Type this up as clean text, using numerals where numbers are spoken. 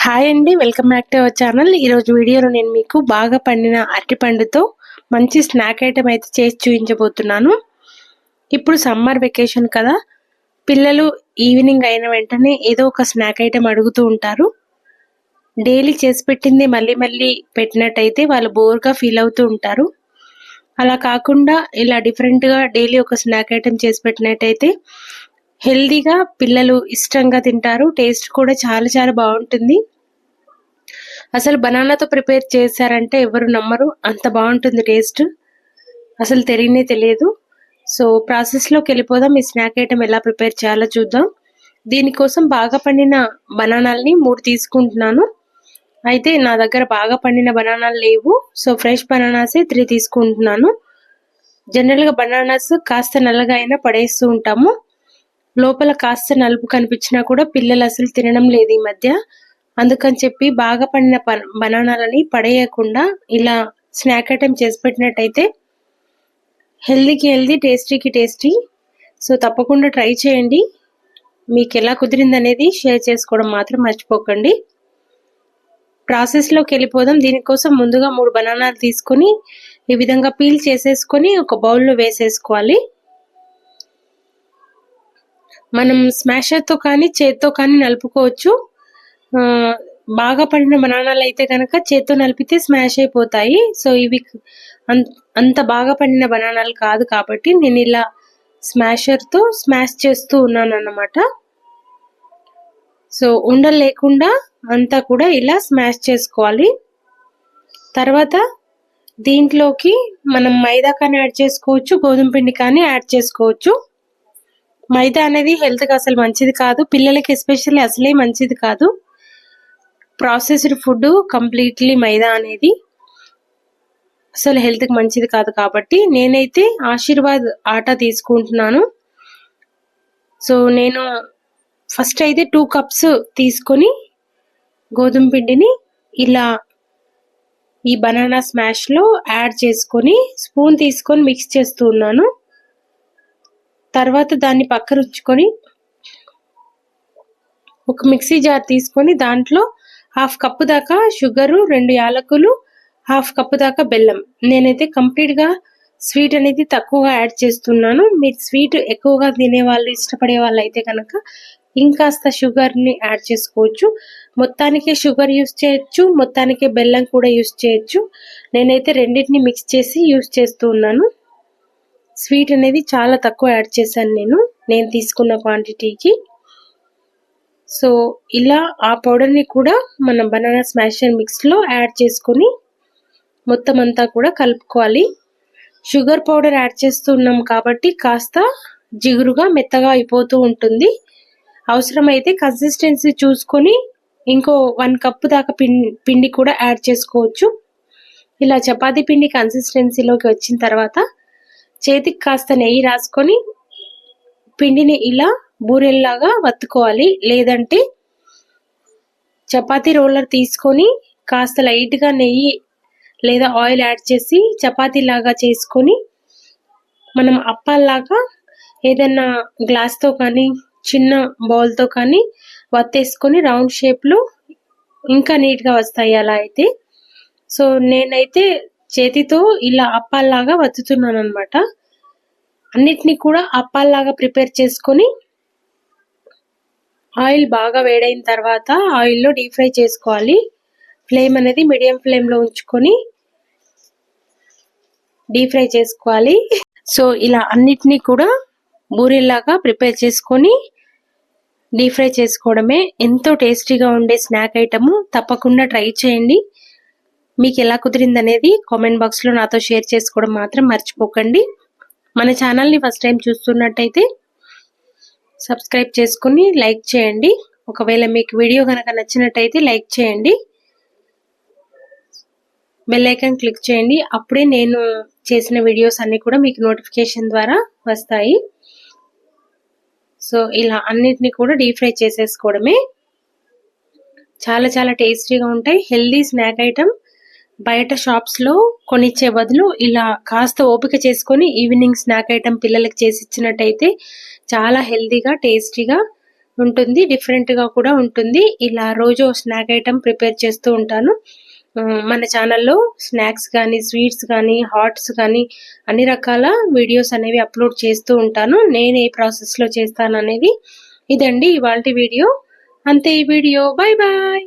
Hi అండి, welcome back to our channel. ఈరోజు వీడియోలో నేను మీకు బాగా పండిన అరటిపండుతో మంచి స్నాక్ ఐటెం అయితే చేసి చూపించబోతున్నాను. ఇప్పుడు సమ్మర్ వెకేషన్ కదా, పిల్లలు ఈవినింగ్ అయిన వెంటనే ఏదో ఒక స్నాక్ ఐటెం అడుగుతూ ఉంటారు. డైలీ చేసి పెట్టింది మళ్ళీ మళ్ళీ పెట్టినట్టయితే వాళ్ళు బోర్గా ఫీల్ అవుతూ ఉంటారు. అలా కాకుండా ఇలా డిఫరెంట్గా డైలీ ఒక స్నాక్ ఐటెం చేసి పెట్టినట్టయితే హెల్దీగా పిల్లలు ఇష్టంగా తింటారు. టేస్ట్ కూడా చాలా చాలా బాగుంటుంది. అసలు బనానాతో ప్రిపేర్ చేశారంటే ఎవరు నమ్మరు, అంత బాగుంటుంది టేస్ట్. అసలు తెలియదు. సో ప్రాసెస్లోకి వెళ్ళిపోదాం. ఈ స్నాక్ ఐటెం ఎలా ప్రిపేర్ చేయాలో చూద్దాం. దీనికోసం బాగా పండిన బనానాల్ని 3 తీసుకుంటున్నాను. అయితే నా దగ్గర బాగా పండిన బనానాలు లేవు, సో ఫ్రెష్ బనానాసే 3 తీసుకుంటున్నాను. జనరల్గా బనానాస్ కాస్త నల్లగా అయినా పడేస్తూ ఉంటాము. లోపల కాస్త నలుపు కనిపించినా కూడా పిల్లలు అసలు తినడం లేదు ఈ మధ్య. అందుకని చెప్పి బాగా పండిన బనానాలని పడేయకుండా ఇలా స్నాక్ ఐటెం చేసి పెట్టినట్టయితే హెల్దీకి హెల్దీ, టేస్టీకి టేస్టీ. సో తప్పకుండా ట్రై చేయండి. మీకు ఎలా కుదిరింది అనేది షేర్ చేసుకోవడం మాత్రం మర్చిపోకండి. ప్రాసెస్లోకి వెళ్ళిపోదాం. దీనికోసం ముందుగా 3 బనానాలు తీసుకొని ఈ విధంగా పీల్ చేసేసుకొని ఒక బౌల్లో వేసేసుకోవాలి. మనం స్మాషర్తో కానీ చేత్తో కానీ నలుపుకోవచ్చు. బాగా పండిన బనానాలు అయితే కనుక చేత్తో నలిపితే స్మాష్ అయిపోతాయి. సో ఇవి అంత బాగా పండిన బనానాలు కాదు కాబట్టి నేను ఇలా స్మాషర్తో స్మాష్ చేస్తూ ఉన్నాను అన్నమాట. సో ఉండలు లేకుండా అంతా కూడా ఇలా స్మాష్ చేసుకోవాలి. తర్వాత దీంట్లోకి మనం మైదా కానీ యాడ్ చేసుకోవచ్చు, గోధుమ పిండి కానీ యాడ్ చేసుకోవచ్చు. మైదా అనేది హెల్త్కి అసలు మంచిది కాదు, పిల్లలకి ఎస్పెషల్లీ అసలే మంచిది కాదు. ప్రాసెస్డ్ ఫుడ్ కంప్లీట్లీ మైదా అనేది అసలు హెల్త్కి మంచిది కాదు కాబట్టి నేనైతే ఆశీర్వాద్ ఆటా తీసుకుంటున్నాను. సో నేను ఫస్ట్ అయితే 2 కప్స్ తీసుకొని గోధుమ పిండిని ఇలా ఈ బనానా స్మాష్లో యాడ్ చేసుకొని స్పూన్ తీసుకొని మిక్స్ చేస్తూ ఉన్నాను. తర్వాత దాన్ని పక్కన ఉంచుకొని ఒక మిక్సీ జార్ తీసుకొని దాంట్లో 1/2 కప్పు దాకా షుగరు, 2 యాలకులు, 1/2 కప్పు దాకా బెల్లం. నేనైతే కంప్లీట్గా స్వీట్ అనేది తక్కువగా యాడ్ చేస్తున్నాను. మీరు స్వీట్ ఎక్కువగా తినే వాళ్ళు, ఇష్టపడే వాళ్ళు అయితే కనుక ఇంకాస్త షుగర్ని యాడ్ చేసుకోవచ్చు. మొత్తానికి షుగర్ యూస్ చేయొచ్చు, మొత్తానికి బెల్లం కూడా యూస్ చేయొచ్చు. నేనైతే రెండింటిని మిక్స్ చేసి యూస్ చేస్తూ ఉన్నాను. స్వీట్ అనేది చాలా తక్కువ యాడ్ చేశాను నేను తీసుకున్న క్వాంటిటీకి. సో ఇలా ఆ పౌడర్ని కూడా మనం బనానా స్మాషర్ మిక్స్లో యాడ్ చేసుకొని మొత్తం అంతా కూడా కలుపుకోవాలి. షుగర్ పౌడర్ యాడ్ చేస్తున్నాం కాబట్టి కాస్త జిగురుగా మెత్తగా అయిపోతూ ఉంటుంది. అవసరమైతే కన్సిస్టెన్సీ చూసుకొని ఇంకో 1 కప్పు దాకా పిండి కూడా యాడ్ చేసుకోవచ్చు. ఇలా చపాతీ పిండి కన్సిస్టెన్సీలోకి వచ్చిన తర్వాత చేతికి కాస్త నెయ్యి రాసుకొని పిండిని ఇలా బూరెల్లాగా వత్తుకోవాలి. లేదంటే చపాతీ రోలర్ తీసుకొని కాస్త లైట్గా నెయ్యి లేదా ఆయిల్ యాడ్ చేసి చపాతీ లాగా చేసుకొని మనం అప్పాల్లాగా ఏదైనా గ్లాస్తో కానీ చిన్న బౌల్తో కానీ వత్తేసుకొని రౌండ్ షేప్లో ఇంకా నీట్గా వస్తాయి అలా అయితే. సో నేనైతే చేతితో ఇలా అప్పాల్లాగా వత్తుతున్నాను అనమాట. అన్నిటినీ కూడా అప్పాల్లాగా ప్రిపేర్ చేసుకొని ఆయిల్ బాగా వేడైన తర్వాత ఆయిల్లో డీప్ ఫ్రై చేసుకోవాలి. ఫ్లేమ్ అనేది మీడియం ఫ్లేమ్లో ఉంచుకొని డీప్ ఫ్రై చేసుకోవాలి. సో ఇలా అన్నిటినీ కూడా బూరెల్లాగా ప్రిపేర్ చేసుకొని డీప్ ఫ్రై చేసుకోవడమే ఎంతో టేస్టీగా ఉండే స్నాక్ ఐటము. తప్పకుండా ట్రై చేయండి. మీకు ఎలా కుదిరింది అనేది కామెంట్ బాక్స్లో నాతో షేర్ చేసుకోవడం మాత్రం మర్చిపోకండి. మన ఛానల్ని ఫస్ట్ టైం చూస్తున్నట్టయితే సబ్స్క్రైబ్ చేసుకుని లైక్ చేయండి. ఒకవేళ మీకు వీడియో కనుక నచ్చినట్టయితే లైక్ చేయండి, బెల్ ఐకాన్ క్లిక్ చేయండి. అప్పుడే నేను చేసిన వీడియోస్ అన్ని కూడా మీకు నోటిఫికేషన్ ద్వారా వస్తాయి. సో ఇలా అన్నిటిని కూడా డీప్ ఫ్రై చేసేసుకోవడమే. చాలా చాలా టేస్టీగా ఉంటాయి. Healthy snack item. బయట షాప్స్లో కొనిచ్చే బదులు ఇలా కాస్త ఓపిక చేసుకొని ఈవినింగ్ స్నాక్ ఐటమ్ పిల్లలకి చేసి ఇచ్చినట్టయితే చాలా హెల్దీగా, టేస్టీగా, ఉంటుంది, డిఫరెంట్గా కూడా ఉంటుంది. ఇలా రోజు స్నాక్ ఐటెం ప్రిపేర్ చేస్తూ ఉంటాను. మన ఛానల్లో స్నాక్స్ కానీ, స్వీట్స్ కానీ, హాట్స్ కానీ అన్ని రకాల వీడియోస్ అనేవి అప్లోడ్ చేస్తూ ఉంటాను. నేను ఏ ప్రాసెస్లో చేస్తాను అనేది. ఇదండి ఇవాల్టి వీడియో. అంతే ఈ వీడియో. Bye bye.